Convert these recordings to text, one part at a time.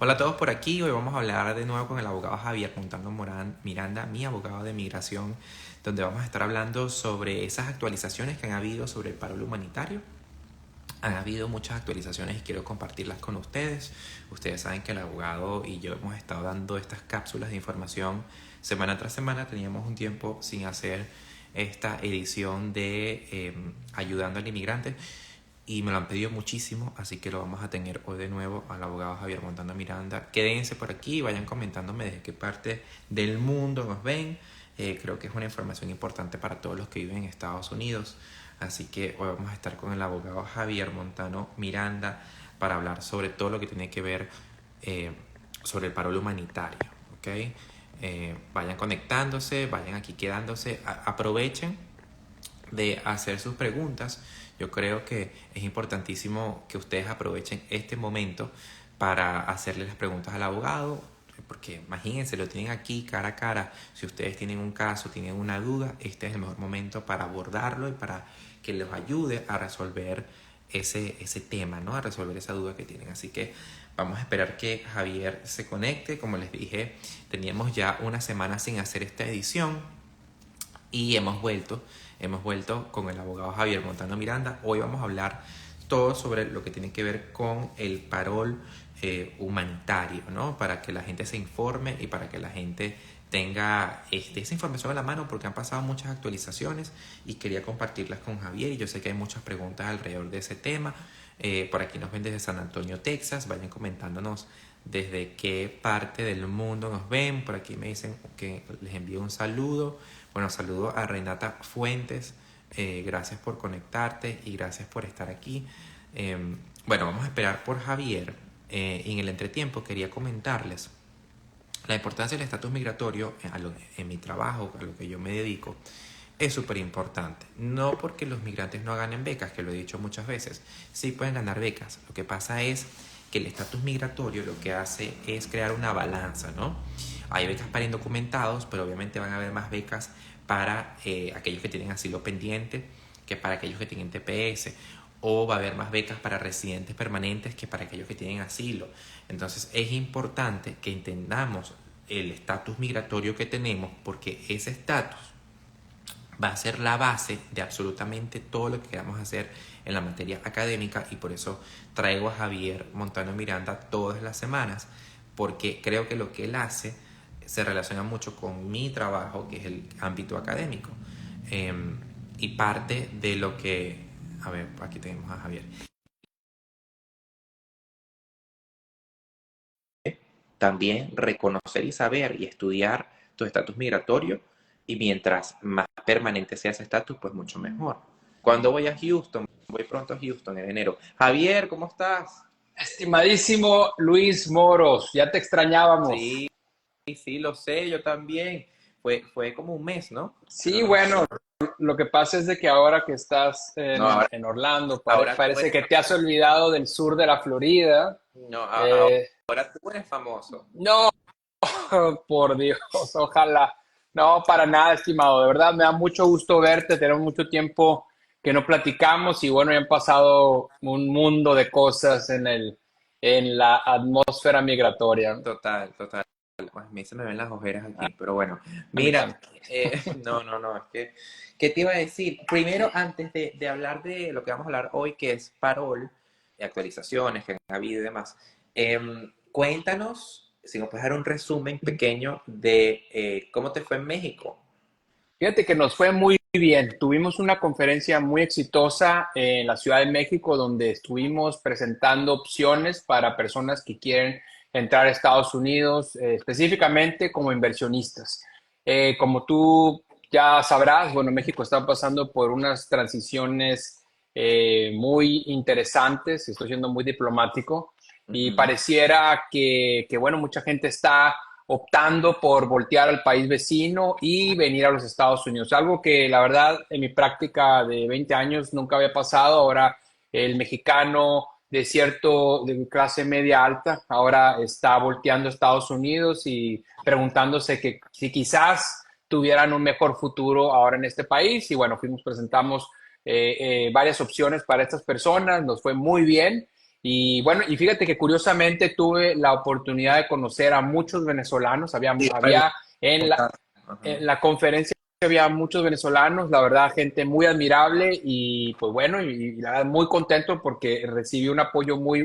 Hola a todos por aquí. Hoy vamos a hablar de nuevo con el abogado Javier Miranda, mi abogado de migración, donde vamos a estar hablando sobre esas actualizaciones que han habido sobre el paro humanitario. Han habido muchas actualizaciones y quiero compartirlas con ustedes. Ustedes saben que el abogado y yo hemos estado dando estas cápsulas de información semana tras semana. Teníamos un tiempo sin hacer esta edición de Ayudando al Inmigrante y me lo han pedido muchísimo, así que lo vamos a tener hoy de nuevo al abogado Javier Montano Miranda. Quédense por aquí, vayan comentándome desde qué parte del mundo nos ven. Creo que es una información importante para todos los que viven en Estados Unidos. Así que hoy vamos a estar con el abogado Javier Montano Miranda para hablar sobre todo lo que tiene que ver sobre el paro humanitario. ¿Okay? Vayan conectándose, vayan aquí quedándose, aprovechen de hacer sus preguntas. Yo creo que es importantísimo que ustedes aprovechen este momento para hacerle las preguntas al abogado, porque imagínense, lo tienen aquí cara a cara. Si ustedes tienen un caso, tienen una duda, este es el mejor momento para abordarlo y para que les ayude a resolver ese tema, ¿no? A resolver esa duda que tienen. Así que vamos a esperar que Javier se conecte. Como les dije, teníamos ya una semana sin hacer esta edición y hemos vuelto con el abogado Javier Montano Miranda. Hoy vamos a hablar todo sobre lo que tiene que ver con el parol humanitario, ¿no? Para que la gente se informe y para que la gente tenga esa información a la mano, porque han pasado muchas actualizaciones y quería compartirlas con Javier, y yo sé que hay muchas preguntas alrededor de ese tema. Por aquí nos ven desde San Antonio, Texas. Vayan comentándonos desde qué parte del mundo nos ven. Por aquí me dicen que les envío un saludo. Bueno, saludo a Renata Fuentes. Gracias por conectarte y gracias por estar aquí. Bueno, vamos a esperar por Javier. En el entretiempo quería comentarles la importancia del estatus migratorio en mi trabajo, a lo que yo me dedico. Es súper importante. No porque los migrantes no ganen becas, que lo he dicho muchas veces. Sí pueden ganar becas. Lo que pasa es que el estatus migratorio lo que hace es crear una balanza, ¿no? Hay becas para indocumentados, pero obviamente van a haber más becas para aquellos que tienen asilo pendiente que para aquellos que tienen TPS. O va a haber más becas para residentes permanentes que para aquellos que tienen asilo. Entonces es importante que entendamos el estatus migratorio que tenemos, porque ese estatus va a ser la base de absolutamente todo lo que queramos hacer en la materia académica, y por eso traigo a Javier Montano Miranda todas las semanas, porque creo que lo que él hace se relaciona mucho con mi trabajo, que es el ámbito académico. Eh, y parte de lo que... A ver, aquí tenemos a Javier. También reconocer y saber y estudiar tu estatus migratorio, y mientras más permanente sea ese estatus, pues mucho mejor. Cuando voy a Houston, voy pronto a Houston en enero. Javier, ¿cómo estás? Estimadísimo Luis Moros, ya te extrañábamos. Sí, sí, lo sé, yo también. Fue como un mes, ¿no? Que no Sí, nos bueno, vimos. lo que pasa es de que ahora que estás No, ahora, en Orlando, ahora tú parece eres que te has famoso. olvidado del sur de la Florida. No, Eh, ahora tú eres famoso. no, por Dios, ojalá. No, para nada, estimado. De verdad, me da mucho gusto verte. Tenemos mucho tiempo que no platicamos y bueno, ya han pasado un mundo de cosas en la atmósfera migratoria. Total, total. A mí se me ven las ojeras aquí, pero bueno, A mí mira, también. no, es que, ¿qué te iba a decir? Primero, antes de hablar de lo que vamos a hablar hoy, que es parol, y actualizaciones que han habido y demás, cuéntanos, si nos puedes dar un resumen pequeño de cómo te fue en México. Fíjate que nos fue muy bien. Tuvimos una conferencia muy exitosa en la Ciudad de México donde estuvimos presentando opciones para personas que quieren entrar a Estados Unidos, específicamente como inversionistas. Como tú ya sabrás, bueno, México está pasando por unas transiciones muy interesantes, estoy siendo muy diplomático, y Ujú. pareciera bueno, mucha gente está optando por voltear al país vecino y venir a los Estados Unidos. Algo que la verdad en mi práctica de 20 años nunca había pasado. Ahora el mexicano de clase media alta ahora está volteando a Estados Unidos y preguntándose que si quizás tuvieran un mejor futuro ahora en este país. Y bueno, presentamos varias opciones para estas personas, nos fue muy bien. Y bueno, y fíjate que curiosamente tuve la oportunidad de conocer a muchos venezolanos. Sí, Había preguntar. en Ajá. la conferencia había muchos venezolanos, la verdad, gente muy admirable y pues bueno, y la verdad muy contento porque recibí un apoyo muy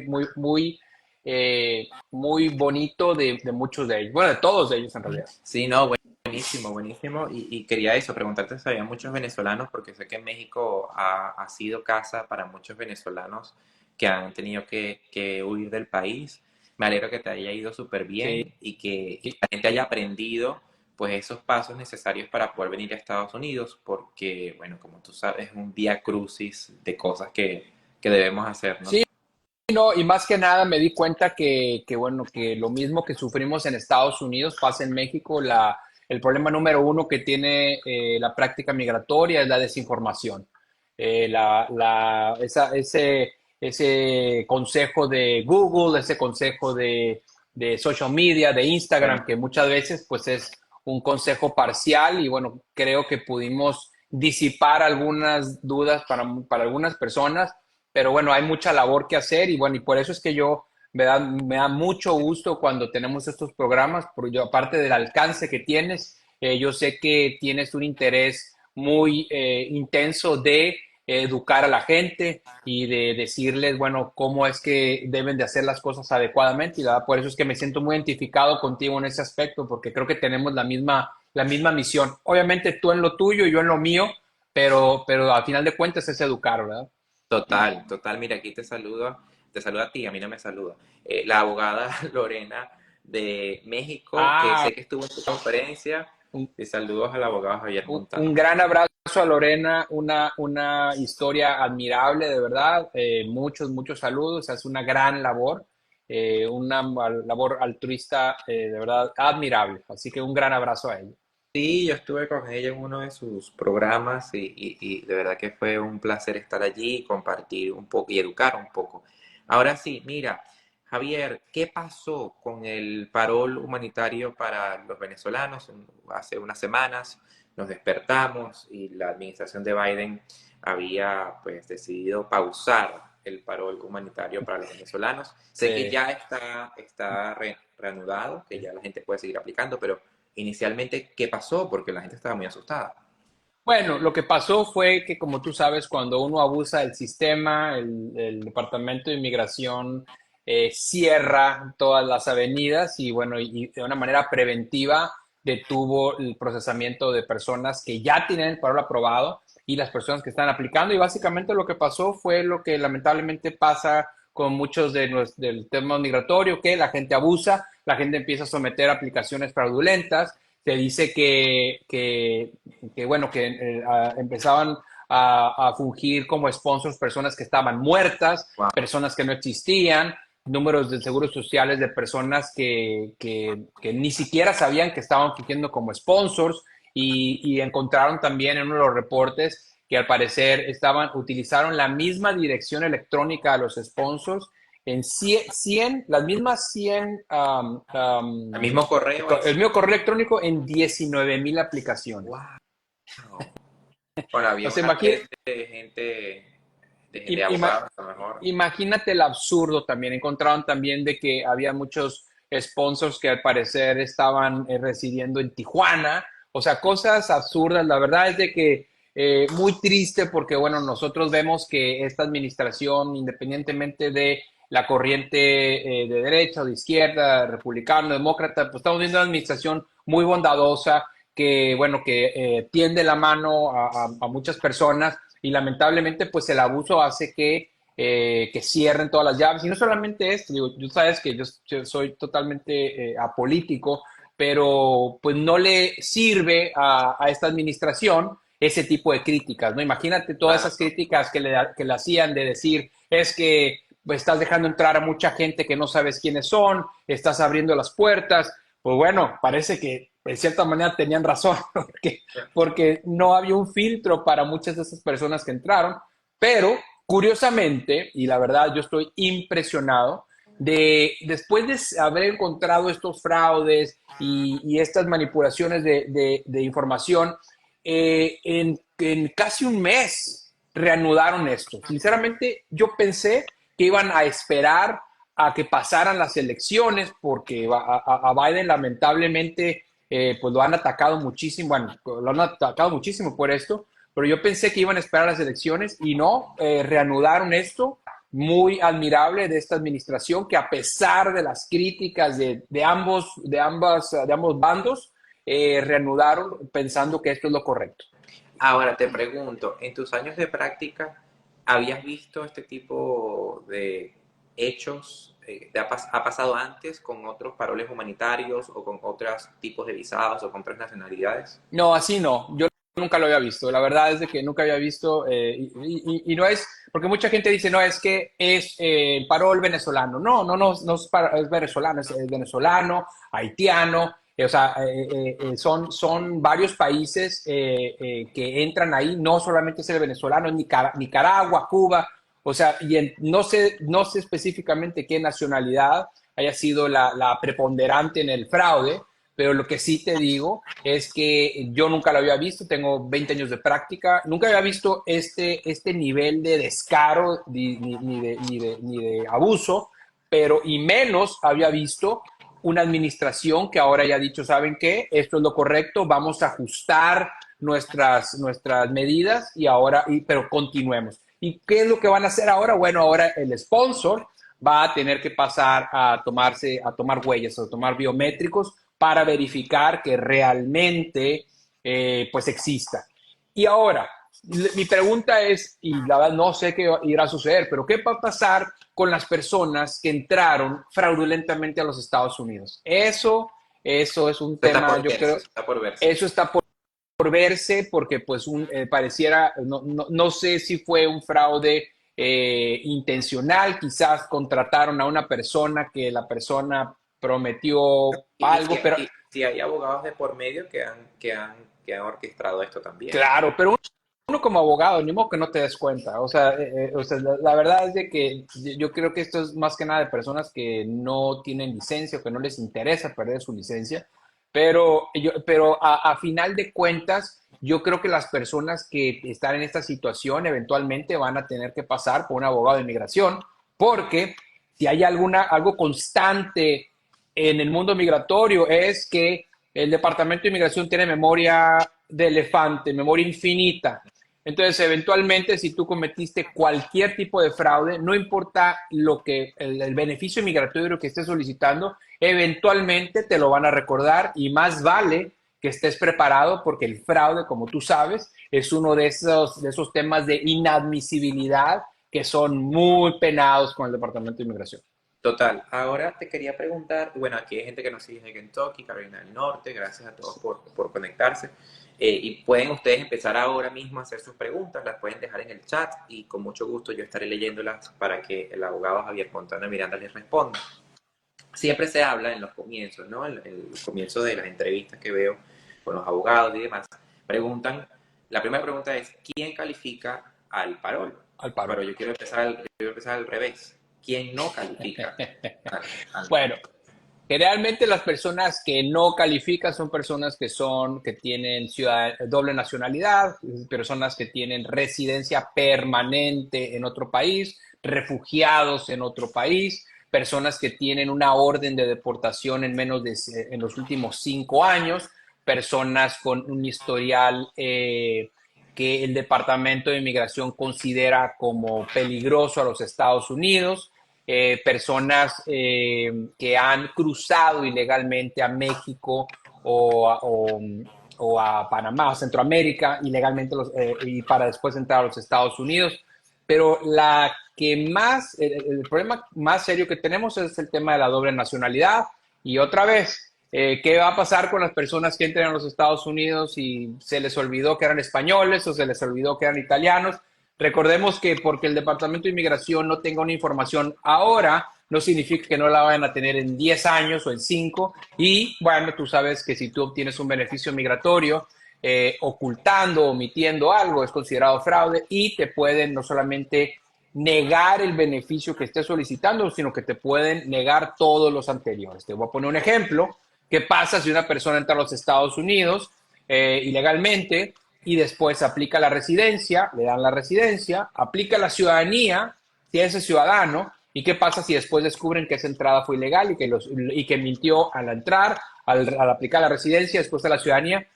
bonito de muchos de ellos, bueno, de todos ellos en realidad. Sí, no, buenísimo, buenísimo. Y quería eso, preguntarte si había muchos venezolanos, porque sé que México ha sido casa para muchos venezolanos que han tenido que huir del país. Me alegro que te haya ido súper Sí, bien y que sí. la gente haya aprendido pues esos pasos necesarios para poder venir a Estados Unidos, porque, bueno, como tú sabes, es un vía crucis de cosas que debemos hacer, ¿no? Sí, no, y más que nada me di cuenta bueno, que lo mismo que sufrimos en Estados Unidos pasa en México. El problema número uno que tiene la práctica migratoria es la desinformación. Ese consejo de Google, ese consejo de social media, de Sí. Instagram, que muchas veces pues es un consejo parcial y bueno, creo que pudimos disipar algunas dudas para algunas personas, pero bueno, hay mucha labor que hacer y bueno, y por eso es que me da mucho gusto cuando tenemos estos programas, porque yo, aparte del alcance que tienes, yo sé que tienes un interés muy intenso de educar a la gente y de decirles, bueno, cómo es que deben de hacer las cosas adecuadamente y la verdad, por eso es que me siento muy identificado contigo en ese aspecto, porque creo que tenemos la misma misión. Obviamente tú en lo tuyo y yo en lo mío, pero al final de cuentas es educar, ¿verdad? Total, total. Mira, aquí te saluda a ti, a mí no me saluda. La abogada Lorena de México, que Ah, sé que estuvo en tu conferencia, y saludos al abogado Javier un Montano. gran abrazo a Lorena, una historia admirable, de verdad. Muchos saludos, hace una gran labor, una labor altruista, de verdad, admirable. Así que un gran abrazo a ella. Sí, yo estuve con ella en uno de sus programas y de verdad que fue un placer estar allí y compartir un poco y educar un poco. Ahora sí, mira, Javier, ¿qué pasó con el parol humanitario para los venezolanos? Hace unas semanas nos despertamos y la administración de Biden había pues decidido pausar el parol humanitario para los venezolanos. Sé que Sí. ya está reanudado, que ya la gente puede seguir aplicando, pero inicialmente, ¿qué pasó? Porque la gente estaba muy asustada. Bueno, lo que pasó fue que, como tú sabes, cuando uno abusa del sistema, el Departamento de Inmigración cierra todas las avenidas y, bueno, y de una manera preventiva detuvo el procesamiento de personas que ya tienen el parol aprobado y las personas que están aplicando. Y básicamente lo que pasó fue lo que lamentablemente pasa con muchos del tema migratorio, que la gente abusa, la gente empieza a someter aplicaciones fraudulentas, te dice bueno, que empezaban a fungir como sponsors personas que estaban muertas, Wow. personas que no existían, números de seguros sociales de personas que ni siquiera sabían que estaban fungiendo como sponsors y encontraron también en uno de los reportes que al parecer utilizaron la misma dirección electrónica a los sponsors en las mismas 100 El mismo correo en el sí. mío correo electrónico en 19,000 aplicaciones. Wow. Bueno, O había sea, una red de ima- abogados, a lo mejor. imagínate el absurdo también. Encontraron también de que había muchos sponsors que al parecer estaban residiendo en Tijuana. O sea, cosas absurdas. La verdad es de que muy triste porque, bueno, nosotros vemos que esta administración, independientemente de la corriente de derecha o de izquierda, republicano, demócrata, pues estamos viendo una administración muy bondadosa que, bueno, que tiende la mano a muchas personas y lamentablemente pues el abuso hace que cierren todas las llaves. Y no solamente esto, digo, tú sabes que yo soy totalmente apolítico, pero pues no le sirve a esta administración ese tipo de críticas, ¿no? Imagínate todas esas Claro. críticas que le hacían de decir, es que pues, estás dejando entrar a mucha gente que no sabes quiénes son, estás abriendo las puertas. Pues bueno, parece que de cierta manera tenían razón, porque no había un filtro para muchas de esas personas que entraron, pero curiosamente, y la verdad yo estoy impresionado, después de haber encontrado estos fraudes y estas manipulaciones de información, en casi un mes reanudaron esto. Sinceramente, yo pensé que iban a esperar a que pasaran las elecciones, porque a Biden lamentablemente pues lo han atacado muchísimo, bueno, lo han atacado muchísimo por esto, pero yo pensé que iban a esperar las elecciones y no, reanudaron esto. Muy admirable de esta administración, que a pesar de las críticas de ambos bandos, reanudaron pensando que esto es lo correcto. Ahora te pregunto, en tus años de práctica, ¿habías visto este tipo de hechos? ¿Ha pasado antes con otros paroles humanitarios o con otros tipos de visados o con otras nacionalidades? No, así no. Yo nunca lo había visto. La verdad es de que nunca había visto, y no es, porque mucha gente dice, no, es que es el parol venezolano. No, no, no, no es, es venezolano, es venezolano, haitiano. O sea, son varios países que entran ahí. No solamente es el venezolano, Nicaragua, Cuba. O sea, no sé específicamente qué nacionalidad haya sido la preponderante en el fraude, pero lo que sí te digo es que yo nunca lo había visto, tengo 20 años de práctica, nunca había visto este nivel de descaro ni de abuso, pero y menos había visto una administración que ahora ya ha dicho, ¿saben qué? Esto es lo correcto, vamos a ajustar nuestras medidas pero continuemos. ¿Y qué es lo que van a hacer ahora? Bueno, ahora el sponsor va a tener que pasar a tomar huellas, a tomar biométricos para verificar que realmente pues exista. Y ahora, mi pregunta es, y la verdad no sé qué irá a suceder, pero ¿qué va a pasar con las personas que entraron fraudulentamente a los Estados Unidos? Eso es un Está tema, por yo verse, creo, está por verse. eso está por verse, porque pues pareciera, no sé si fue un fraude intencional, quizás contrataron a una persona que la persona prometió Y algo, si, pero y si hay abogados de por medio que han orquestado esto también. claro, pero uno como abogado, ni modo que no te des cuenta. O sea, la verdad es de que yo creo que esto es más que nada de personas que no tienen licencia o que no les interesa perder su licencia. Pero a final de cuentas, yo creo que las personas que están en esta situación eventualmente van a tener que pasar por un abogado de inmigración, porque si hay algo constante en el mundo migratorio es que el Departamento de Inmigración tiene memoria de elefante, memoria infinita. Entonces, eventualmente, si tú cometiste cualquier tipo de fraude, no importa el beneficio migratorio que estés solicitando, eventualmente te lo van a recordar y más vale que estés preparado porque el fraude, como tú sabes, es uno de esos temas de inadmisibilidad que son muy penados con el Departamento de Inmigración. Total, ahora te quería preguntar, bueno, aquí hay gente que nos sigue de Kentucky, Carolina del Norte, gracias a todos por conectarse. Y pueden ustedes empezar ahora mismo a hacer sus preguntas, las pueden dejar en el chat y con mucho gusto yo estaré leyéndolas para que el abogado Javier Fontana Miranda les responda. Siempre se habla en los comienzos, ¿no? En el comienzo de las entrevistas que veo con los abogados y demás, preguntan, la primera pregunta es, ¿quién califica al parol? Al paro. Pero yo quiero empezar al revés. ¿Quién no califica al Bueno, generalmente las personas que no califican son personas que tienen doble nacionalidad, personas que tienen residencia permanente en otro país, refugiados en otro país, personas que tienen una orden de deportación en los últimos 5 años, personas con un historial que el Departamento de Inmigración considera como peligroso a los Estados Unidos, personas que han cruzado ilegalmente a México o a Panamá, a Centroamérica, ilegalmente y para después entrar a los Estados Unidos. Pero el problema más serio que tenemos es el tema de la doble nacionalidad. Y otra vez, ¿qué va a pasar con las personas que entran a los Estados Unidos y se les olvidó que eran españoles o se les olvidó que eran italianos? Recordemos que porque el Departamento de Inmigración no tenga una información ahora, no significa que no la vayan a tener en 10 años o en 5. Y bueno, tú sabes que si tú obtienes un beneficio migratorio ocultando, omitiendo algo, es considerado fraude y te pueden no solamente negar el beneficio que estés solicitando, sino que te pueden negar todos los anteriores. Te voy a poner un ejemplo. ¿Qué pasa si una persona entra a los Estados Unidos ilegalmente y después aplica la residencia, le dan la residencia, aplica la ciudadanía, tienes ese ciudadano, ¿y qué pasa si después descubren que esa entrada fue ilegal y que mintió al entrar, al aplicar la residencia, después de la ciudadanía?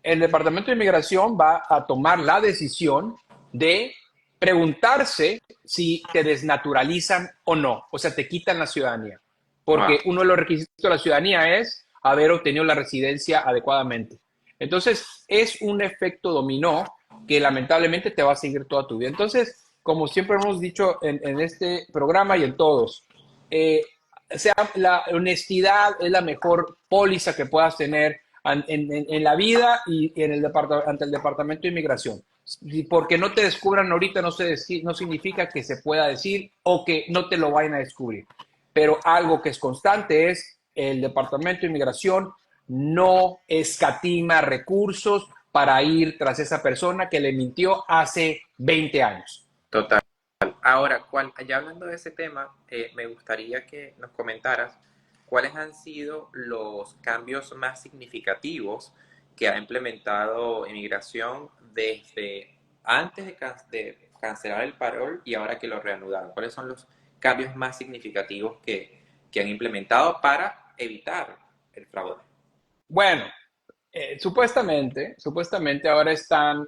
El Departamento de Inmigración va a tomar la decisión de preguntarse si te desnaturalizan o no, o sea, te quitan la ciudadanía, Wow, porque uno de los requisitos de la ciudadanía es haber obtenido la residencia adecuadamente. Entonces, es un efecto dominó que lamentablemente te va a seguir toda tu vida. Entonces, como siempre hemos dicho en este programa y en todos, eh, sea, la honestidad es la mejor póliza que puedas tener en la vida y en ante el Departamento de Inmigración. Porque no te descubran ahorita no significa que se pueda decir o que no te lo vayan a descubrir. Pero algo que es constante es el Departamento de Inmigración no escatima recursos para ir tras esa persona que le mintió hace 20 años. total. Ahora, ya hablando de ese tema, me gustaría que nos comentaras cuáles han sido los cambios más significativos que ha implementado Inmigración desde antes de cancelar el parol y ahora que lo reanudaron. ¿Cuáles son los cambios más significativos que han implementado para evitar el fraude? Bueno, supuestamente ahora están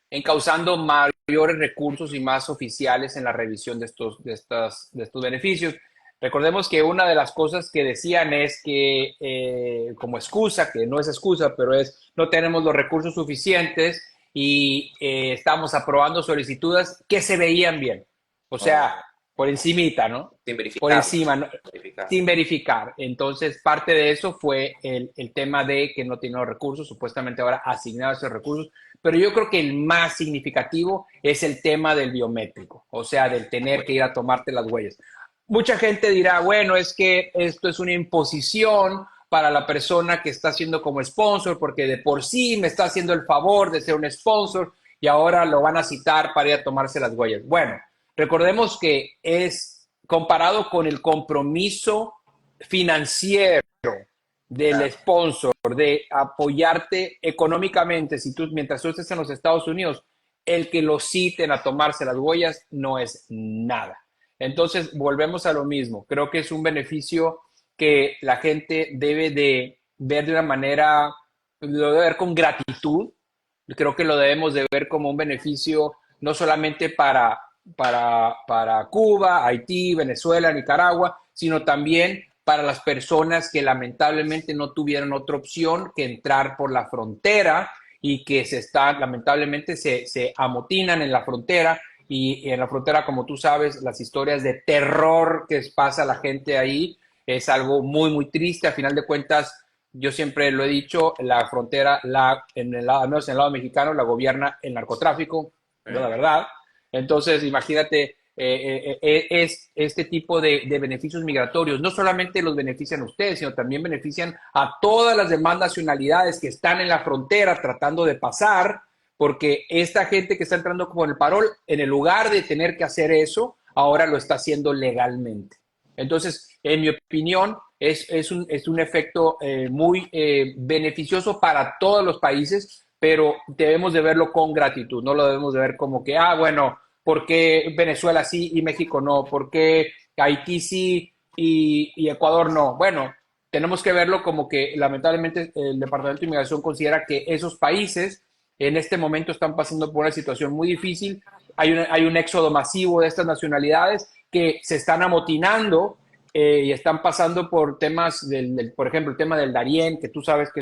encauzando mayores recursos y más oficiales en la revisión de estos beneficios. Recordemos que una de las cosas que decían es que, como excusa, que no es excusa, pero es no tenemos los recursos suficientes y estamos aprobando solicitudes que se veían bien. O Oh, sea, por encimita, ¿no? sin Por verificarlo. encima, ¿no? Verificar. Sin verificar. Entonces, parte de eso fue el tema de que no tiene los recursos, supuestamente ahora asignados esos recursos, pero yo creo que el más significativo es el tema del biométrico, o sea, del tener que ir a tomarte las huellas. Mucha gente dirá, bueno, es que esto es una imposición para la persona que está haciendo como sponsor, porque de por sí me está haciendo el favor de ser un sponsor y ahora lo van a citar para ir a tomarse las huellas. Bueno, recordemos que es comparado con el compromiso financiero del Claro. sponsor, de apoyarte económicamente mientras tú estés en los Estados Unidos, el que lo citen a tomarse las huellas no es nada. Entonces, volvemos a lo mismo. Creo que es un beneficio que la gente debe de ver de una manera, lo debe ver con gratitud. Creo que lo debemos de ver como un beneficio no solamente para Cuba, Haití, Venezuela, Nicaragua, sino también para las personas que lamentablemente no tuvieron otra opción que entrar por la frontera y que lamentablemente se amotinan en la frontera y en la frontera, como tú sabes, las historias de terror que pasa a la gente ahí es algo muy, muy triste. A final de cuentas, yo siempre lo he dicho, la frontera, al menos en el lado mexicano, la gobierna el narcotráfico, ¿no? La verdad. Entonces, imagínate, es este tipo de beneficios migratorios. No solamente los benefician a ustedes, sino también benefician a todas las demás nacionalidades que están en la frontera tratando de pasar, porque esta gente que está entrando con el parol, en el lugar de tener que hacer eso, ahora lo está haciendo legalmente. Entonces, en mi opinión, es un efecto muy beneficioso para todos los países, pero debemos de verlo con gratitud, no lo debemos de ver como que, bueno, ¿por qué Venezuela sí y México no? ¿Por qué Haití sí y Ecuador no? Bueno, tenemos que verlo como que lamentablemente el Departamento de Inmigración considera que esos países en este momento están pasando por una situación muy difícil. Hay un éxodo masivo de estas nacionalidades que se están amotinando y están pasando por temas, por ejemplo, el tema del Darién, que tú sabes que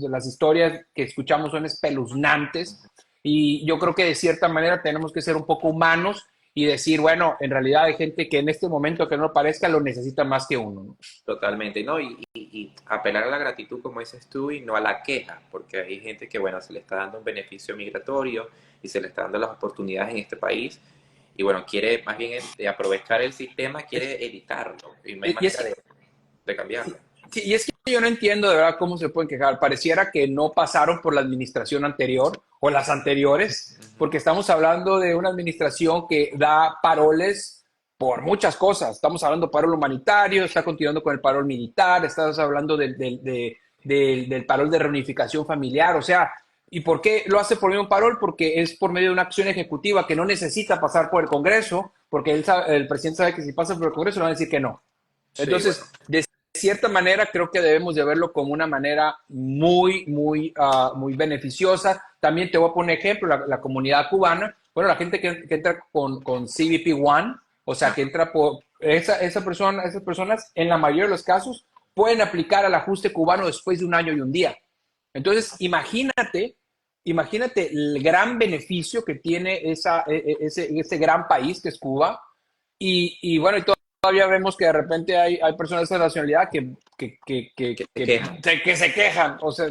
las historias que escuchamos son espeluznantes. Y yo creo que de cierta manera tenemos que ser un poco humanos y decir, bueno, en realidad hay gente que en este momento, que no lo parezca, lo necesita más que uno, ¿no? Totalmente, ¿no? Y apelar a la gratitud, como dices tú, y no a la queja, porque hay gente que, bueno, se le está dando un beneficio migratorio y se le está dando las oportunidades en este país, y bueno, quiere más bien aprovechar el sistema, quiere editarlo, y no hay Y manera es, de cambiarlo. Sí, y es que yo no entiendo de verdad cómo se pueden quejar. Pareciera que no pasaron por la administración anterior o las anteriores, porque estamos hablando de una administración que da paroles por muchas cosas. Estamos hablando de parol humanitario, está continuando con el parol militar, estamos hablando del parol de reunificación familiar. O sea, ¿Y por qué lo hace por medio de un parol? Porque es por medio de una acción ejecutiva que no necesita pasar por el Congreso, porque el presidente sabe que si pasa por el Congreso le van a decir que no. Sí, bueno, Entonces, de cierta manera, creo que debemos de verlo como una manera muy beneficiosa. También te voy a poner ejemplo, la comunidad cubana, bueno, la gente que entra con CBP One, o sea, que entra por esas personas, en la mayoría de los casos, pueden aplicar al ajuste cubano después de un año y un día. Entonces, imagínate el gran beneficio que tiene ese gran país que es Cuba. Y bueno, y todavía vemos que de repente hay personas de esa nacionalidad que te quejan. que se quejan. O sea,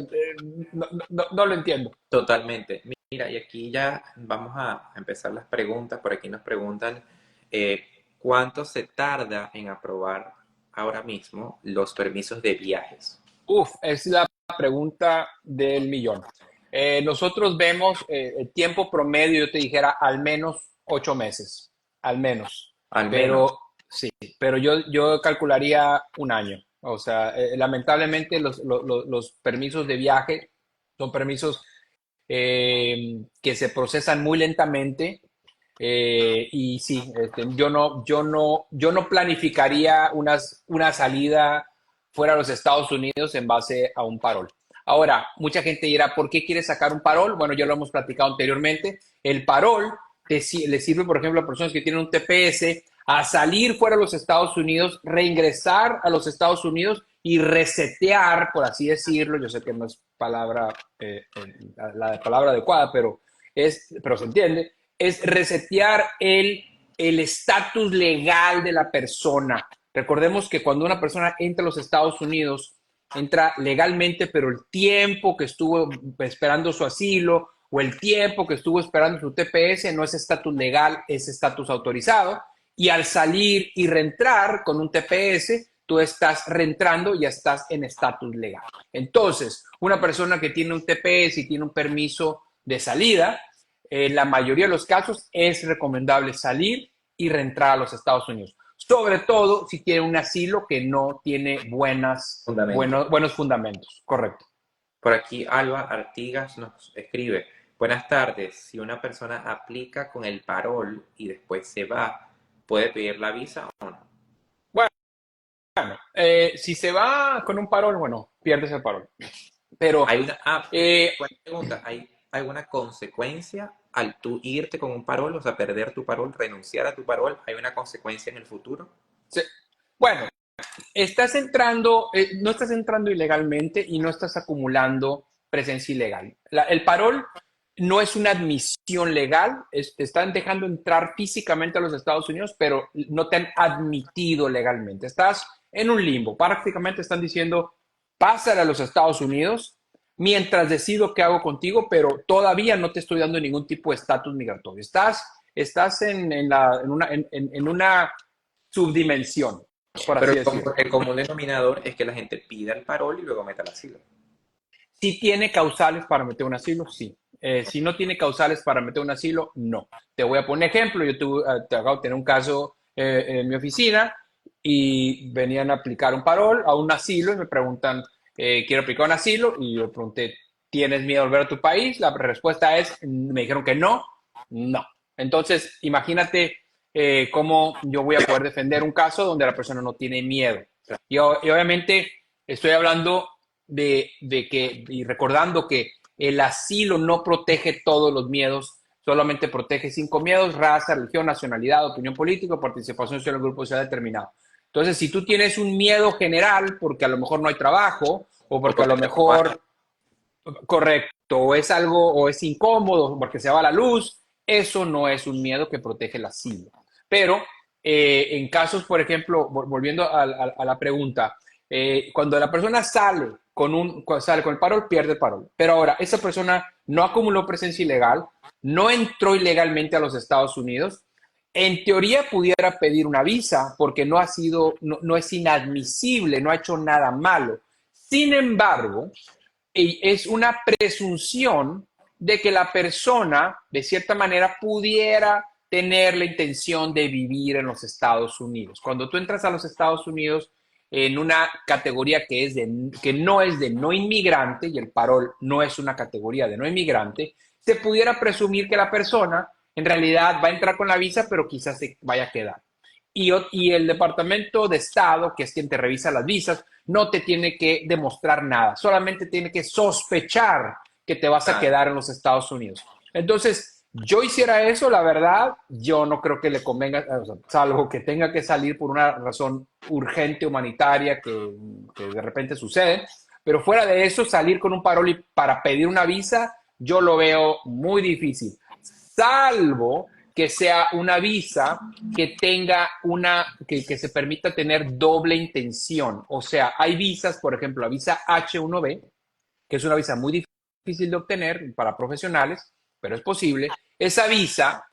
no lo entiendo. Totalmente. Mira, y aquí ya vamos a empezar las preguntas. Por aquí nos preguntan cuánto se tarda en aprobar ahora mismo los permisos de viajes. Uf, es la pregunta del millón. Nosotros vemos el tiempo promedio, yo te dijera, al menos 8 meses, al menos. Al menos. Pero sí, pero yo calcularía un año. O sea, lamentablemente los permisos de viaje son permisos que se procesan muy lentamente. Y sí, yo no planificaría una salida fuera de los Estados Unidos en base a un parol. Ahora, mucha gente dirá, ¿por qué quieres sacar un parol? Bueno, ya lo hemos platicado anteriormente. El parol le sirve, por ejemplo, a personas que tienen un TPS a salir fuera de los Estados Unidos, reingresar a los Estados Unidos y resetear, por así decirlo. Yo sé que no es la palabra adecuada, pero se entiende. Es resetear el estatus legal de la persona. Recordemos que cuando una persona entra a los Estados Unidos, entra legalmente, pero el tiempo que estuvo esperando su asilo o el tiempo que estuvo esperando su TPS no es estatus legal, es estatus autorizado. Y al salir y reentrar con un TPS, tú estás reentrando y ya estás en estatus legal. Entonces, una persona que tiene un TPS y tiene un permiso de salida, en la mayoría de los casos es recomendable salir y reentrar a los Estados Unidos. Sobre todo si tiene un asilo que no tiene Fundamento. buenos fundamentos. Correcto. Por aquí Alba Artigas nos escribe, buenas tardes, si una persona aplica con el parol y después se va, ¿puede pedir la visa o no? Bueno, si se va con un parol, bueno, pierdes el parol. Pero Hay una, eh, buena pregunta, ¿hay alguna consecuencia al tú irte con un parol, o sea, perder tu parol, renunciar a tu parol? ¿Hay una consecuencia en el futuro? se, bueno, no estás entrando ilegalmente y no estás acumulando presencia ilegal. El parol no es una admisión legal, te están dejando entrar físicamente a los Estados Unidos, pero no te han admitido legalmente. Estás en un limbo. Prácticamente están diciendo, pásale a los Estados Unidos mientras decido qué hago contigo, pero todavía no te estoy dando ningún tipo de estatus migratorio. Estás en una subdimensión, por Pero así decirlo. el común denominador es que la gente pida el parol y luego meta el asilo. Si tiene causales para meter un asilo, sí. Si no tiene causales para meter un asilo, no. Te voy a poner ejemplo. Te acabo de tener un caso en mi oficina y venían a aplicar un parol a un asilo y me preguntan, quiero aplicar un asilo y yo pregunté, ¿tienes miedo de volver a tu país? La respuesta es, me dijeron que no, no. Entonces, imagínate cómo yo voy a poder defender un caso donde la persona no tiene miedo. Y obviamente estoy hablando y recordando que el asilo no protege todos los miedos, solamente protege 5 miedos: raza, religión, nacionalidad, opinión política, participación social en un grupo social determinado. Entonces, si tú tienes un miedo general porque a lo mejor no hay trabajo o O porque a porque lo te robaron. mejor, correcto, o es algo, o es incómodo porque se va la luz, eso no es un miedo que protege el asilo. Pero en casos, por ejemplo, volviendo a la pregunta, cuando la persona sale con el parol, pierde el parol. Pero ahora, esa persona no acumuló presencia ilegal, no entró ilegalmente a los Estados Unidos. En teoría pudiera pedir una visa porque no es inadmisible, no ha hecho nada malo. Sin embargo, es una presunción de que la persona, de cierta manera, pudiera tener la intención de vivir en los Estados Unidos. Cuando tú entras a los Estados Unidos, en una categoría que no es de no inmigrante, y el parol no es una categoría de no inmigrante, se pudiera presumir que la persona en realidad va a entrar con la visa, pero quizás se vaya a quedar. Y el Departamento de Estado, que es quien te revisa las visas, no te tiene que demostrar nada, solamente tiene que sospechar que te vas a quedar en los Estados Unidos. Entonces, yo hiciera eso, la verdad, yo no creo que le convenga, o sea, salvo que tenga que salir por una razón urgente humanitaria que de repente sucede, pero fuera de eso, salir con un parol para pedir una visa, yo lo veo muy difícil, salvo que sea una visa que tenga que se permita tener doble intención. O sea, hay visas, por ejemplo, la visa H1B, que es una visa muy difícil de obtener para profesionales, pero es posible. Esa visa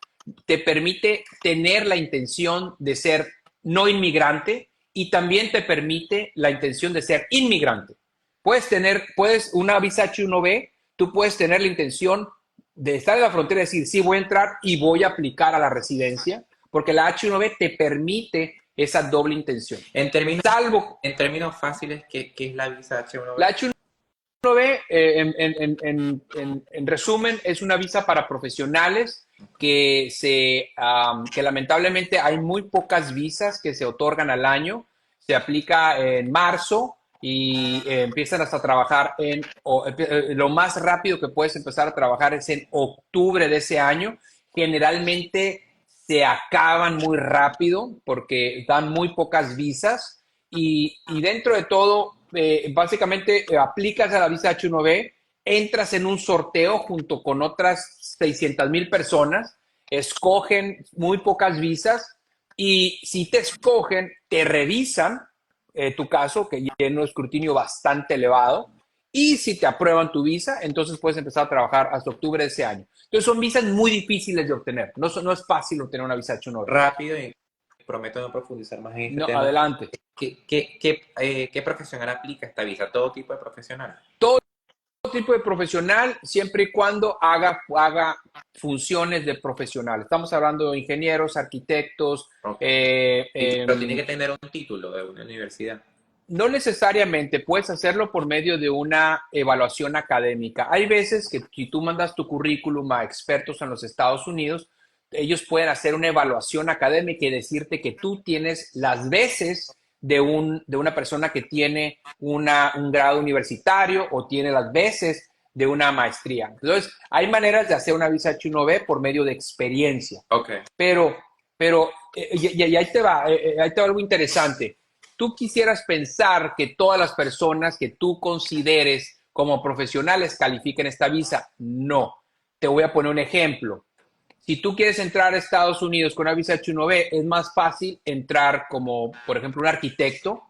te permite tener la intención de ser no inmigrante y también te permite la intención de ser inmigrante. Una visa H1B, tú puedes tener la intención de estar en la frontera y decir, sí, voy a entrar y voy a aplicar a la residencia, porque la H1B te permite esa doble intención. En términos fáciles, ¿qué es la visa H1B? La H1B, en resumen, es una visa para profesionales que lamentablemente hay muy pocas visas que se otorgan al año. Se aplica en marzo y empiezan hasta a trabajar lo más rápido que puedes empezar a trabajar es en octubre de ese año. Generalmente se acaban muy rápido porque dan muy pocas visas y dentro de todo, básicamente aplicas a la visa H1B, entras en un sorteo junto con otras 600,000 personas, escogen muy pocas visas y si te escogen, te revisan tu caso, que tiene un escrutinio bastante elevado, y si te aprueban tu visa, entonces puedes empezar a trabajar hasta octubre de ese año. Entonces son visas muy difíciles de obtener, no es fácil obtener una visa H1B. Rápido, y prometo no profundizar más en este tema. Adelante. ¿Qué profesional aplica esta visa? ¿Todo tipo de profesional? Todo tipo de profesional, siempre y cuando haga funciones de profesional. Estamos hablando de ingenieros, arquitectos. Okay. Pero tiene que tener un título de una universidad. No necesariamente, puedes hacerlo por medio de una evaluación académica. Hay veces que si tú mandas tu currículum a expertos en los Estados Unidos, ellos pueden hacer una evaluación académica y decirte que tú tienes las veces de una persona que tiene un grado universitario o tiene las veces de una maestría. Entonces, hay maneras de hacer una visa H1B por medio de experiencia. Okay. Pero y ahí te va algo interesante. Tú quisieras pensar que todas las personas que tú consideres como profesionales califiquen esta visa. No. Te voy a poner un ejemplo. Si tú quieres entrar a Estados Unidos con una visa H1B, es más fácil entrar como, por ejemplo, un arquitecto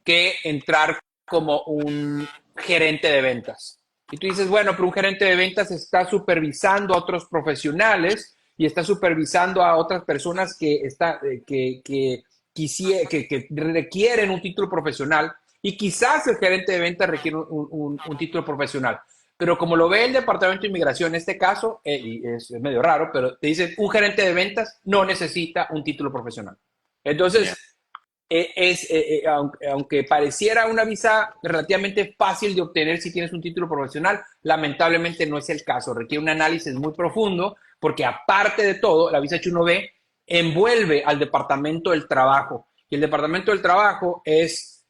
que entrar como un gerente de ventas. Y tú dices, bueno, pero un gerente de ventas está supervisando a otros profesionales y está supervisando a otras personas que requieren un título profesional y quizás el gerente de ventas requiere un título profesional. Pero como lo ve el Departamento de Inmigración en este caso, y es medio raro, pero te dicen un gerente de ventas no necesita un título profesional. Entonces, aunque pareciera una visa relativamente fácil de obtener si tienes un título profesional, lamentablemente no es el caso. Requiere un análisis muy profundo porque aparte de todo, la visa H1B envuelve al Departamento del Trabajo y el Departamento del Trabajo es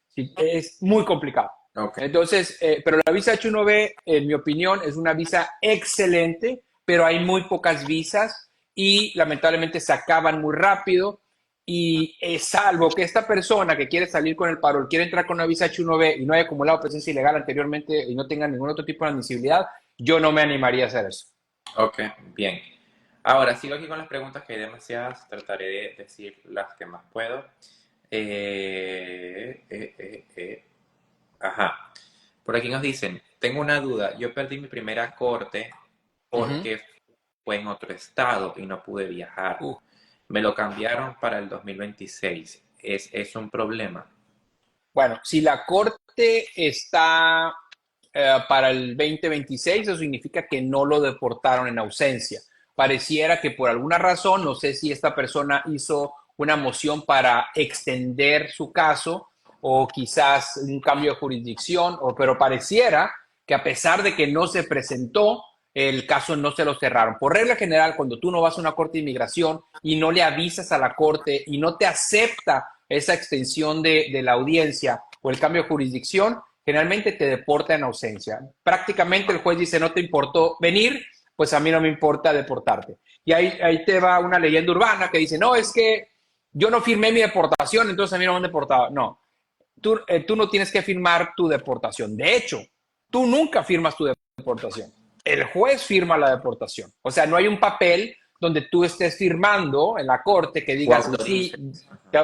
muy complicado. Okay. Entonces, pero la visa H1B, en mi opinión, es una visa excelente, pero hay muy pocas visas y lamentablemente se acaban muy rápido. Y salvo que esta persona que quiere salir con el parol, quiere entrar con una visa H1B y no haya acumulado presencia ilegal anteriormente y no tenga ningún otro tipo de admisibilidad, yo no me animaría a hacer eso. Ok, bien. Ahora, sigo aquí con las preguntas, que hay demasiadas. Trataré de decir las que más puedo. Ajá. Por aquí nos dicen, tengo una duda. Yo perdí mi primera corte porque fue en otro estado y no pude viajar. Me lo cambiaron para el 2026. ¿Es un problema? Bueno, si la corte está para el 2026, eso significa que no lo deportaron en ausencia. Pareciera que por alguna razón, no sé si esta persona hizo una moción para extender su caso o quizás un cambio de jurisdicción, pero pareciera que a pesar de que no se presentó, el caso no se lo cerraron. Por regla general, cuando tú no vas a una corte de inmigración y no le avisas a la corte y no te acepta esa extensión de la audiencia o el cambio de jurisdicción, generalmente te deporta en ausencia. Prácticamente el juez dice, no te importó venir, pues a mí no me importa deportarte. Y ahí te va una leyenda urbana que dice, no, es que yo no firmé mi deportación, entonces a mí no me han deportado. No, tú no tienes que firmar tu deportación. De hecho, tú nunca firmas tu deportación. El juez firma la deportación. O sea, no hay un papel donde tú estés firmando en la corte que digas, sí,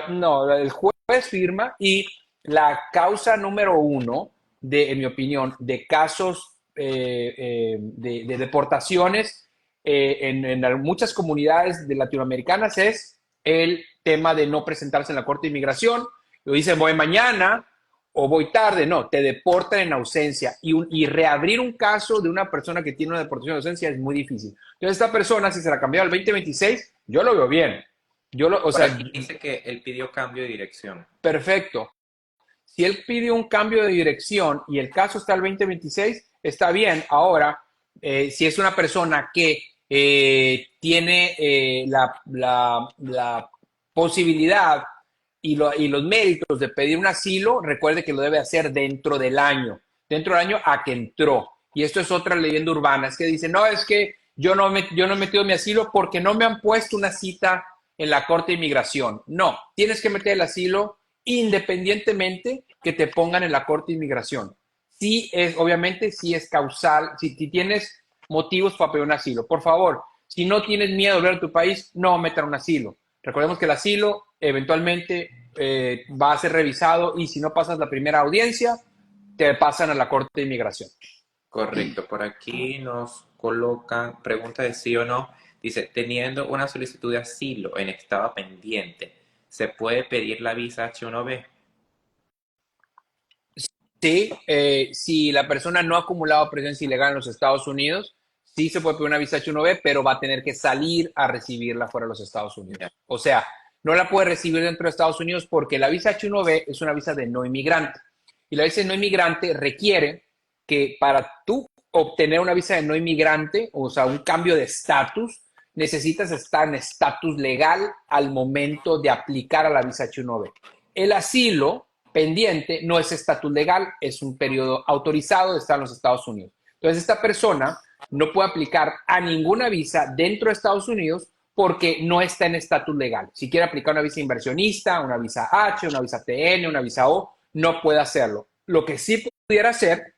no, el juez firma y la causa número uno, en mi opinión, de casos de deportaciones en muchas comunidades de latinoamericanas es el tema de no presentarse en la Corte de Inmigración. Lo dicen, voy mañana o voy tarde. No, te deportan en ausencia. Y reabrir un caso de una persona que tiene una deportación en ausencia es muy difícil. Entonces, esta persona, si se la cambió al 2026, yo lo veo bien. O Por sea, aquí dice que él pidió cambio de dirección. perfecto. Si él pide un cambio de dirección y el caso está al 2026, está bien. Ahora, si es una persona que tiene la posibilidad y los méritos de pedir un asilo, recuerde que lo debe hacer dentro del año a que entró. Y esto es otra leyenda urbana, es que dice, no, es que yo no he metido mi asilo porque no me han puesto una cita en la Corte de Inmigración. No, tienes que meter el asilo independientemente que te pongan en la Corte de Inmigración. Sí es, obviamente, sí es causal, si tienes motivos para pedir un asilo. Por favor, si no tienes miedo de volver a tu país, no metan un asilo. Recordemos que el asilo eventualmente va a ser revisado y si no pasas la primera audiencia, te pasan a la Corte de Inmigración. Correcto, por aquí nos colocan pregunta de sí o no. Dice, teniendo una solicitud de asilo en estado pendiente, ¿se puede pedir la visa H1B? Sí, si la persona no ha acumulado presencia ilegal en los Estados Unidos, sí se puede pedir una visa H1B, pero va a tener que salir a recibirla fuera de los Estados Unidos. Ya. O sea, no la puede recibir dentro de Estados Unidos porque la visa H1B es una visa de no inmigrante. Y la visa de no inmigrante requiere que para tú obtener una visa de no inmigrante, o sea, un cambio de estatus, necesitas estar en estatus legal al momento de aplicar a la visa H1B. El asilo pendiente no es estatus legal, es un periodo autorizado de estar en los Estados Unidos. Entonces, esta persona no puede aplicar a ninguna visa dentro de Estados Unidos porque no está en estatus legal. Si quiere aplicar una visa inversionista, una visa H, una visa TN, una visa O, no puede hacerlo. Lo que sí pudiera hacer,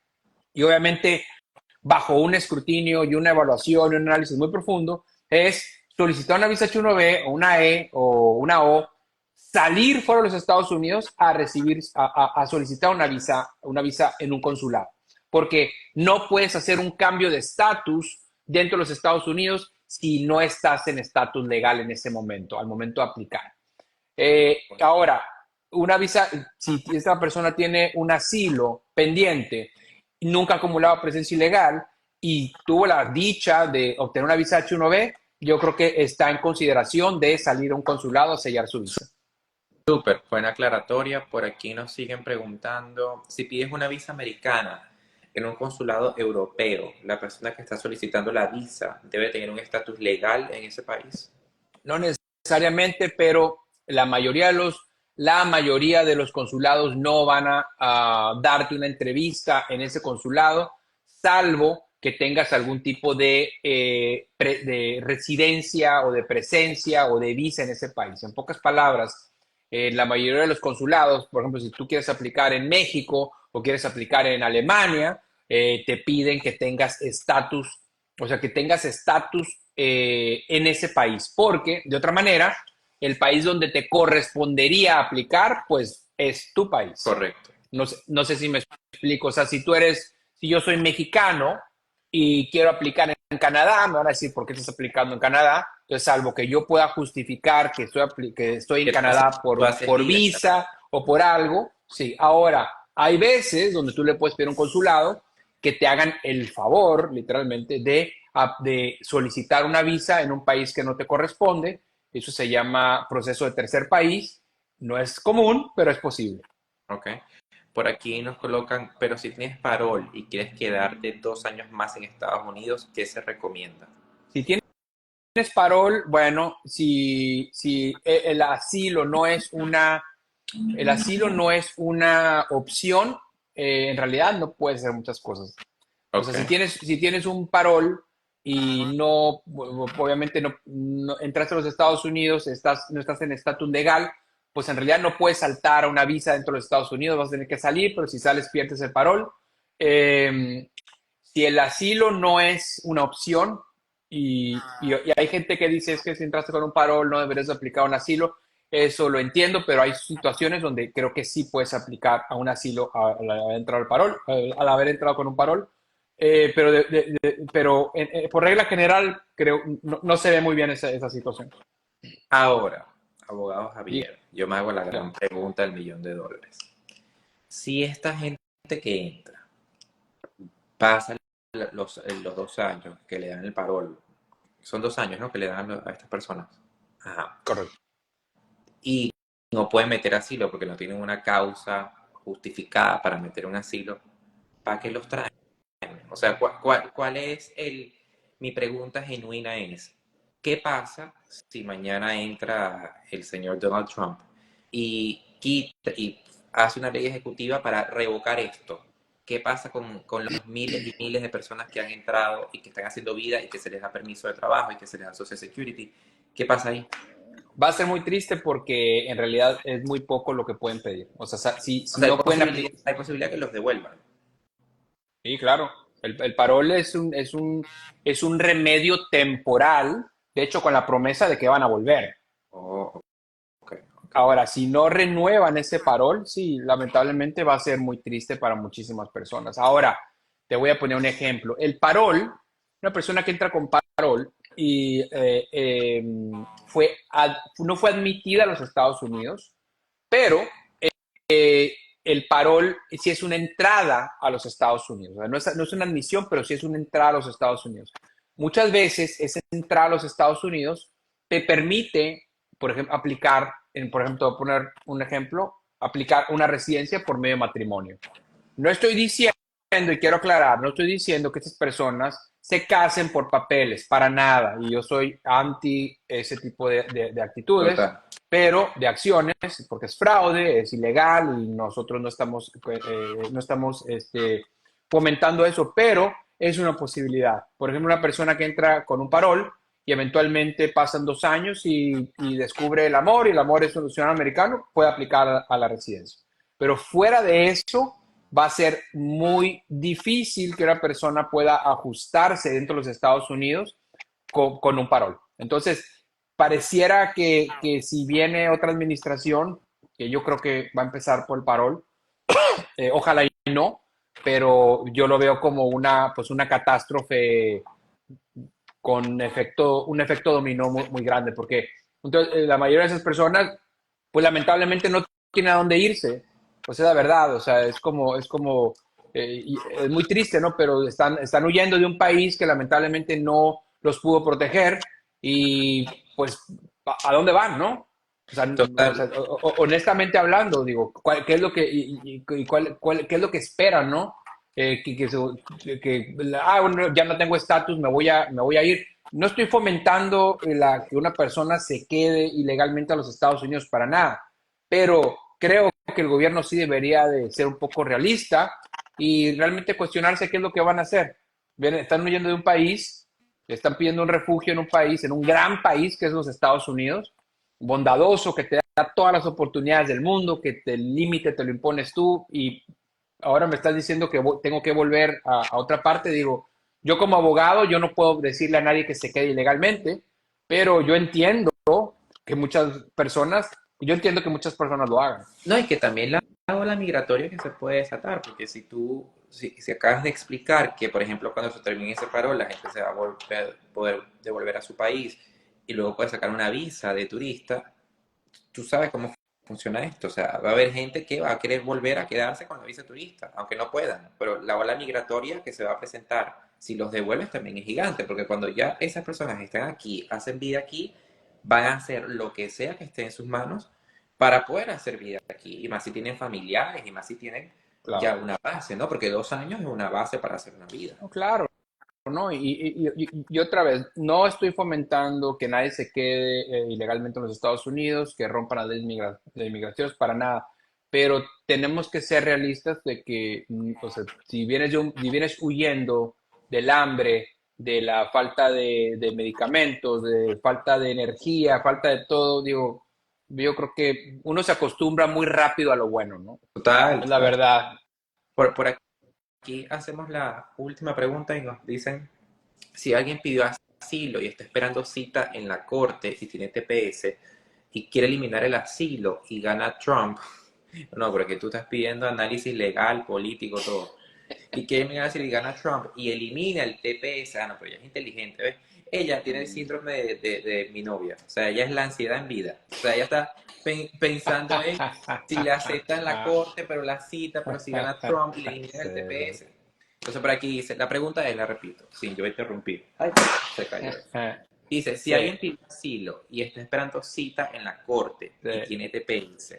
y obviamente bajo un escrutinio y una evaluación y un análisis muy profundo, es solicitar una visa H1B o una E o una O, salir fuera de los Estados Unidos a recibir, a solicitar una visa en un consulado. Porque no puedes hacer un cambio de estatus dentro de los Estados Unidos si no estás en estatus legal en ese momento, al momento de aplicar. Ahora, una visa, si esta persona tiene un asilo pendiente, nunca ha acumulado presencia ilegal y tuvo la dicha de obtener una visa H1B, yo creo que está en consideración de salir a un consulado a sellar su visa. Súper, buena aclaratoria. Por aquí nos siguen preguntando, si pides una visa americana en un consulado europeo, la persona que está solicitando la visa debe tener un estatus legal en ese país. No necesariamente, pero la mayoría de los consulados no van a darte una entrevista en ese consulado, salvo que tengas algún tipo de residencia o de presencia o de visa en ese país. En pocas palabras, la mayoría de los consulados, por ejemplo, si tú quieres aplicar en México o quieres aplicar en Alemania, te piden que tengas estatus, o sea, que tengas estatus en ese país, porque de otra manera, el país donde te correspondería aplicar, pues es tu país. Correcto. No sé si me explico, o sea, si yo soy mexicano y quiero aplicar en Canadá, me van a decir, ¿por qué estás aplicando en Canadá? Entonces, salvo que yo pueda justificar que estoy en Canadá por visa o por algo, sí. Ahora, hay veces donde tú le puedes pedir a un consulado que te hagan el favor, literalmente, de solicitar una visa en un país que no te corresponde. Eso se llama proceso de tercer país. No es común, pero es posible. Ok. Por aquí nos colocan, pero si tienes parol y quieres quedarte 2 años más en Estados Unidos, ¿qué se recomienda? Si tienes parol, bueno, si el asilo no es una opción, en realidad no puedes hacer muchas cosas. O sea, Ok. si tienes un parol y no, obviamente no entraste a los Estados Unidos, no estás en estatus legal, pues en realidad no puedes saltar a una visa dentro de los Estados Unidos, vas a tener que salir, pero si sales pierdes el parol. Eh, si el asilo no es una opción y hay gente que dice es que si entraste con un parol no deberías aplicar un asilo, eso lo entiendo, pero hay situaciones donde creo que sí puedes aplicar a un asilo al haber entrado al parol, al haber entrado con un parol. Pero por regla general creo no se ve muy bien esa situación. Ahora, abogado Diga. Javier, yo me hago la gran pregunta del millón de dólares. Si esta gente que entra pasa los 2 años que le dan el parol, son 2 años, ¿no? Que le dan a estas personas. Ajá. Correcto. Y no pueden meter asilo porque no tienen una causa justificada para meter un asilo, ¿para qué los traen? O sea, ¿cuál es el... Mi pregunta genuina es, ¿qué pasa si mañana entra el señor Donald Trump y quita y hace una ley ejecutiva para revocar esto? ¿Qué pasa con los miles y miles de personas que han entrado y que están haciendo vida y que se les da permiso de trabajo y que se les da Social Security? ¿Qué pasa ahí? Va a ser muy triste porque en realidad es muy poco lo que pueden pedir. O sea, O si sea, no pueden aplicar. hay posibilidad que los devuelvan. Sí, claro. El parol es un remedio temporal, de hecho, con la promesa de que van a volver. Oh, ok, ok. Ahora, si no renuevan ese parol, sí, lamentablemente va a ser muy triste para muchísimas personas. Ahora, te voy a poner un ejemplo. El parol, una persona que entra con parol y no fue admitida a los Estados Unidos, pero eh, el parol sí es una entrada a los Estados Unidos. O sea, no es una admisión, pero sí es una entrada a los Estados Unidos. Muchas veces esa entrada a los Estados Unidos te permite, por ejemplo, por ejemplo, poner un ejemplo, aplicar una residencia por medio de matrimonio. No estoy diciendo, y quiero aclarar, no estoy diciendo que estas personas se casen por papeles, para nada. Y yo soy anti ese tipo de actitudes, Total. pero de acciones, porque es fraude, es ilegal y nosotros no estamos fomentando eso, pero es una posibilidad. Por ejemplo, una persona que entra con un parol y eventualmente pasan 2 años y descubre el amor y el amor es un ciudadano americano, puede aplicar a la residencia. Pero fuera de eso, va a ser muy difícil que una persona pueda ajustarse dentro de los Estados Unidos con un parol. Entonces, pareciera que si viene otra administración, que yo creo que va a empezar por el parol, ojalá y no, pero yo lo veo como pues una catástrofe con un efecto dominó muy grande, porque entonces, la mayoría de esas personas, pues lamentablemente no tienen a dónde irse, pues es la verdad, o sea, es muy triste, ¿no? Pero están huyendo de un país que lamentablemente no los pudo proteger y pues, ¿a dónde van, no? O sea, Total. honestamente hablando, digo, ¿qué es lo que, qué es lo que esperan, no? Bueno, ya no tengo estatus, me voy a ir. No estoy fomentando que una persona se quede ilegalmente a los Estados Unidos para nada, pero creo que el gobierno sí debería de ser un poco realista y realmente cuestionarse qué es lo que van a hacer. Están huyendo de un país, están pidiendo un refugio en un país, en un gran país que es los Estados Unidos, bondadoso, que te da todas las oportunidades del mundo, que el límite te lo impones tú y ahora me estás diciendo que tengo que volver a otra parte. Digo, yo como abogado, yo no puedo decirle a nadie que se quede ilegalmente, pero yo entiendo que muchas personas lo hagan. No, y que también la ola migratoria que se puede desatar, porque si acabas de explicar que, por ejemplo, cuando se termine ese paro, la gente se va a poder devolver a su país y luego puede sacar una visa de turista, tú sabes cómo funciona esto. O sea, va a haber gente que va a querer volver a quedarse con la visa turista, aunque no puedan. Pero la ola migratoria que se va a presentar, si los devuelves, también es gigante, porque cuando ya esas personas están aquí, hacen vida aquí, van a hacer lo que sea que esté en sus manos para poder hacer vida aquí, y más si tienen familiares, y más si tienen ya Claro. una base, ¿no? Porque 2 años es una base para hacer una vida. No, claro, ¿no? Y otra vez, no estoy fomentando que nadie se quede ilegalmente en los Estados Unidos, que rompan las leyes de inmigración, para nada. Pero tenemos que ser realistas de que, o sea, si vienes huyendo del hambre, de la falta de medicamentos, de falta de energía, falta de todo, digo, yo creo que uno se acostumbra muy rápido a lo bueno, ¿no? Total, Es la total. verdad. Por aquí hacemos la última pregunta y nos dicen, si alguien pidió asilo y está esperando cita en la corte y tiene TPS y quiere eliminar el asilo y gana Trump, no, porque tú estás pidiendo análisis legal, político, todo. Y quiere eliminar el asilo y gana Trump y elimina el TPS, no, pero ella es inteligente, ¿ves? Ella tiene el síndrome de mi novia, o sea, ella es la ansiedad en vida, o sea, ella está pensando en si le aceptan la corte, pero la cita, pero si gana Trump y le eliminan el TPS. Entonces por aquí dice, la pregunta es, la repito, sin yo interrumpir. Ay, se cayó eso. Dice, si Sí, alguien pide asilo y está esperando cita en la corte y sí, tiene TPS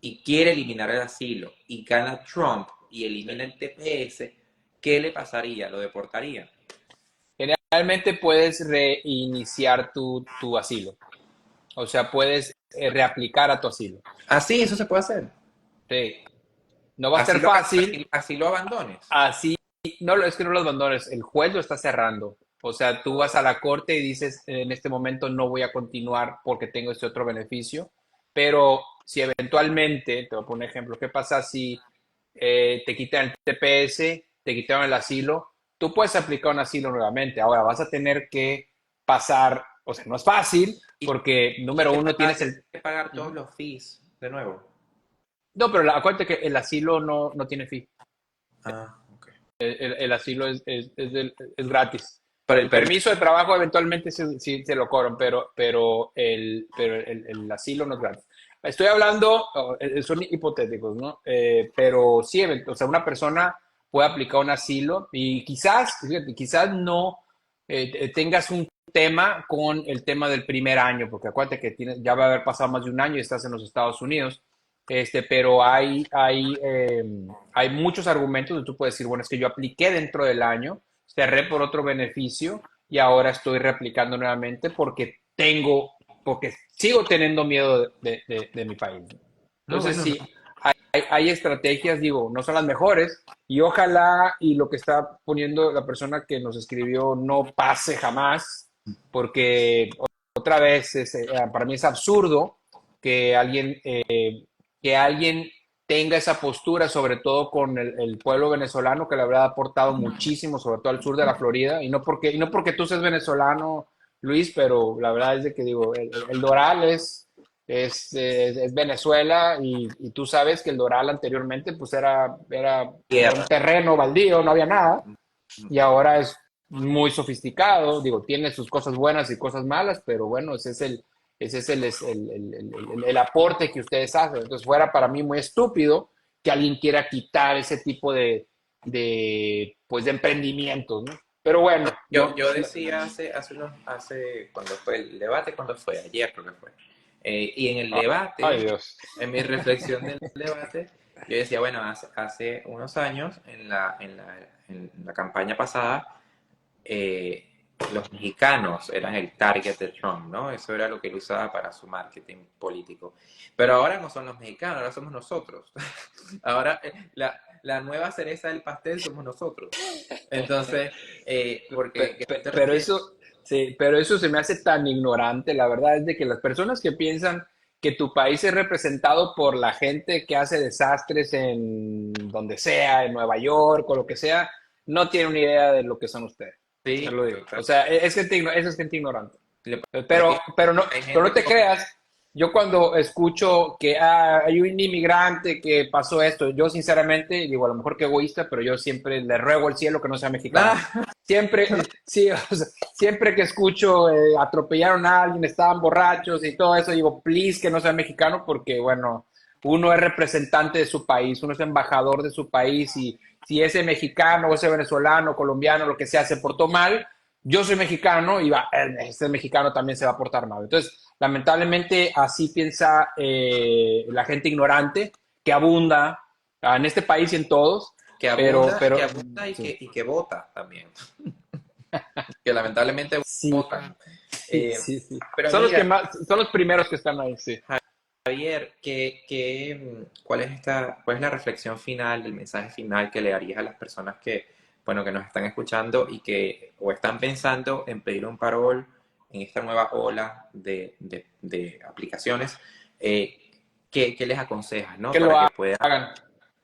y quiere eliminar el asilo y gana Trump y elimina sí. el TPS, ¿qué le pasaría? ¿Lo deportaría? Generalmente puedes reiniciar tu asilo. O sea, puedes reaplicar a tu asilo. Ah, sí, eso se puede hacer. Sí. No va a ser fácil. Así lo abandones. Así, no, es que no los abandones. El juez lo está cerrando. O sea, tú vas a la corte y dices, en este momento no voy a continuar porque tengo este otro beneficio. Pero si eventualmente, te voy a poner un ejemplo, ¿qué pasa si te quitan el TPS, te quitaron el asilo? Tú puedes aplicar un asilo nuevamente. Ahora vas a tener que pasar, o sea, no es fácil Y porque, tienes número uno, tienes tienes el... que pagar todos Ujú. los fees de nuevo. No, pero acuérdate que el asilo no tiene fee. Ah, ok. El asilo es gratis. Pero el El permiso. permiso de trabajo eventualmente sí se lo cobran, pero el asilo no es gratis. Estoy hablando, son hipotéticos, ¿no? Pero sí, o sea, una persona puede aplicar un asilo y quizás, fíjate, quizás no tengas un tema con el tema del primer año, porque acuérdate que ya va a haber pasado más de un año y estás en los Estados Unidos. Pero hay muchos argumentos donde tú puedes decir, bueno, es que yo apliqué dentro del año, cerré por otro beneficio y ahora estoy reaplicando nuevamente porque sigo teniendo miedo de mi país. No, Entonces, bueno, no. sí, hay estrategias, digo, no son las mejores y ojalá y lo que está poniendo la persona que nos escribió no pase jamás, porque otra vez para mí es absurdo que alguien tenga esa postura, sobre todo con el pueblo venezolano, que le habrá aportado muchísimo, sobre todo al sur de la Florida, y no porque tú seas venezolano, Luis, pero la verdad es de que digo, el Doral es Venezuela y tú sabes que el Doral anteriormente pues era un Tierra. terreno baldío, no había nada, y ahora es muy sofisticado, digo, tiene sus cosas buenas y cosas malas, pero bueno, ese es el aporte que ustedes hacen. Entonces fuera para mí muy estúpido que alguien quiera quitar ese tipo pues, de emprendimientos, ¿no? Pero bueno, Yo decía cuando fue el debate, cuando fue, ayer creo que fue. Y en el ay debate, Dios. en mi reflexión del debate, yo decía, bueno, hace unos años, en la campaña pasada, eh, los mexicanos eran el target de Trump, ¿no? Eso era lo que él usaba para su marketing político. Pero ahora no son los mexicanos, ahora somos nosotros. Ahora la nueva cereza del pastel somos nosotros. Entonces, porque, ¿qué te Pero refieres? eso, sí, pero eso se me hace tan ignorante. La verdad es de que las personas que piensan que tu país es representado por la gente que hace desastres en donde sea, en Nueva York o lo que sea, no tienen una idea de lo que son ustedes. Te Sí, lo digo. O total. sea, eso es gente ignorante. Le pasa Pero, que pero no, hay pero gente no te como... creas, yo cuando escucho que hay un inmigrante que pasó esto, yo sinceramente digo, a lo mejor que egoísta, pero yo siempre le ruego al cielo que no sea mexicano. Ah, Siempre, sí, o sea, siempre que escucho atropellaron a alguien, estaban borrachos y todo eso, digo, please que no sea mexicano, porque bueno, uno es representante de su país, uno es embajador de su país y si ese mexicano o ese venezolano, colombiano, lo que sea, se portó mal, yo soy mexicano y ese mexicano también se va a portar mal. Entonces, Lamentablemente así piensa la gente ignorante que abunda en este país y en todos, Que pero abunda sí, y que vota también. Que lamentablemente sí, votan. sí, Eh, sí, sí. pero Son los que mira, más, son los primeros que están ahí, sí. Javier, ¿cuál es la reflexión final, el mensaje final que le darías a las personas que, bueno, que nos están escuchando y que o están pensando en pedir un parol en esta nueva ola de aplicaciones? ¿Qué les aconsejas, ¿no? Que lo Para que puedan. hagan,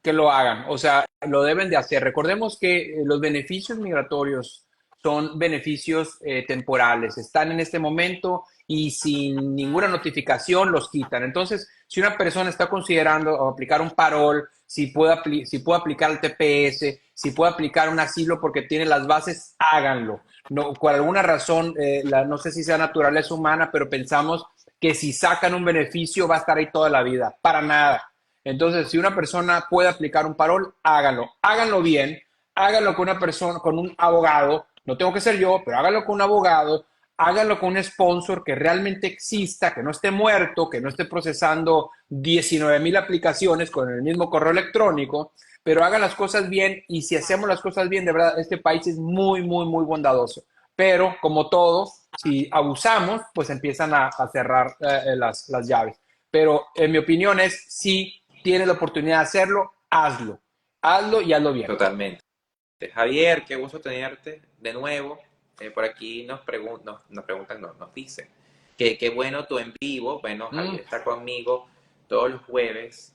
que lo hagan. O sea, lo deben de hacer. Recordemos que los beneficios migratorios son beneficios temporales. Están en este momento y sin ninguna notificación los quitan. Entonces, si una persona está considerando aplicar un parol, si puede aplicar el TPS, si puede aplicar un asilo porque tiene las bases, háganlo. No, por alguna razón, no sé si sea naturaleza humana, pero pensamos que si sacan un beneficio va a estar ahí toda la vida. Para nada. Entonces, si una persona puede aplicar un parol, háganlo. Háganlo bien, háganlo con una persona, con un abogado. No tengo que ser yo, pero háganlo con un abogado, háganlo con un sponsor que realmente exista, que no esté muerto, que no esté procesando 19,000 aplicaciones con el mismo correo electrónico, pero hagan las cosas bien y si hacemos las cosas bien, de verdad, este país es muy, muy, muy bondadoso. Pero, como todo, si abusamos, pues empiezan a cerrar las llaves. Pero en mi opinión es, si tienes la oportunidad de hacerlo, hazlo. Hazlo y hazlo bien. Totalmente. Javier, qué gusto tenerte de nuevo. Por aquí nos preguntan, nos dicen que qué bueno tu en vivo. Bueno, Mm. Javier está conmigo todos los jueves.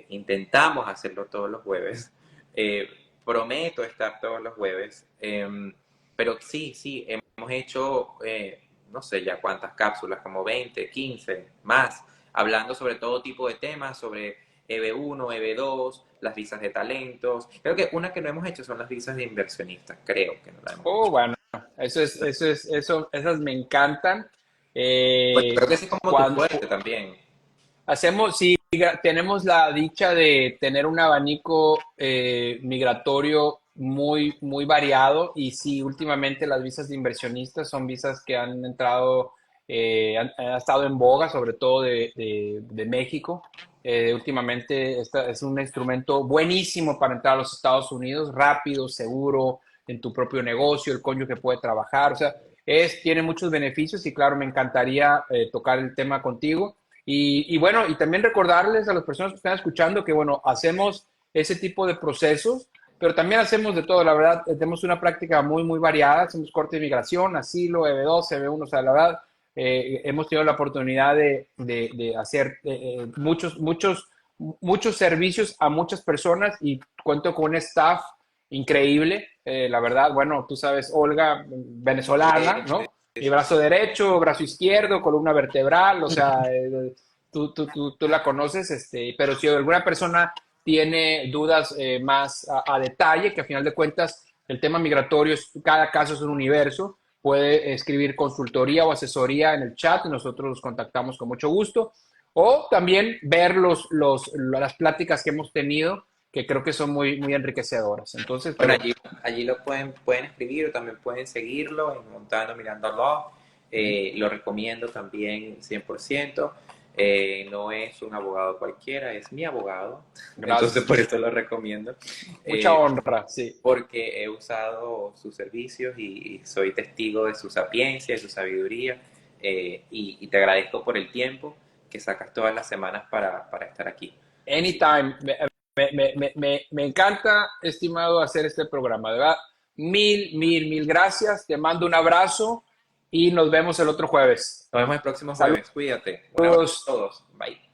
Intentamos hacerlo todos los jueves. Eh, Prometo estar todos los jueves. Pero sí, sí, hemos hecho, no sé ya cuántas cápsulas, como 20, 15, más, hablando sobre todo tipo de temas, sobre EB1, EB2, las visas de talentos. Creo que una que no hemos hecho son las visas de inversionistas, creo que no la hemos Oh, hecho. bueno, esas me encantan. Bueno, Eh, creo que ese es como tu cuando fuerte también. hacemos, sí, tenemos la dicha de tener un abanico migratorio muy, muy variado y sí, últimamente las visas de inversionistas son visas que han entrado, han estado en boga, sobre todo de México. Últimamente esta es un instrumento buenísimo para entrar a los Estados Unidos, rápido, seguro, en tu propio negocio, el cónyuge puede trabajar, o sea, tiene muchos beneficios y claro, me encantaría tocar el tema contigo. Y bueno, y también recordarles a las personas que están escuchando que, bueno, hacemos ese tipo de procesos, pero también hacemos de todo, la verdad, tenemos una práctica muy, muy variada, hacemos corte de migración, asilo, EB2, EB1, o sea, la verdad, hemos tenido la oportunidad de hacer muchos servicios a muchas personas y cuento con un staff increíble, la verdad, bueno, tú sabes, Olga, venezolana, Sí, ¿no? sí, Mi sí, brazo sí. derecho, brazo izquierdo, columna vertebral, o sea, tú la conoces, pero si alguna persona tiene dudas más a detalle, que a final de cuentas el tema migratorio, cada caso es un universo, puede escribir consultoría o asesoría en el chat y nosotros los contactamos con mucho gusto. O también ver las pláticas que hemos tenido, que creo que son muy, muy enriquecedoras. Entonces, Bueno, pero allí lo pueden escribir o también pueden seguirlo en Montano Mirándolo. Lo recomiendo también 100%. No es un abogado cualquiera, es mi abogado. Entonces, gracias. por eso lo recomiendo. Mucha Eh, honra, sí. Porque he usado sus servicios y soy testigo de su sapiencia, de su sabiduría. Y te agradezco por el tiempo que sacas todas las semanas para estar aquí. Así que, Anytime. Me encanta, estimado, hacer este programa. De verdad, mil, mil, mil gracias. Te mando un abrazo y nos vemos el otro jueves. nos vemos el próximo Saludos. jueves. Cuídate. Un abrazo a todos. Bye.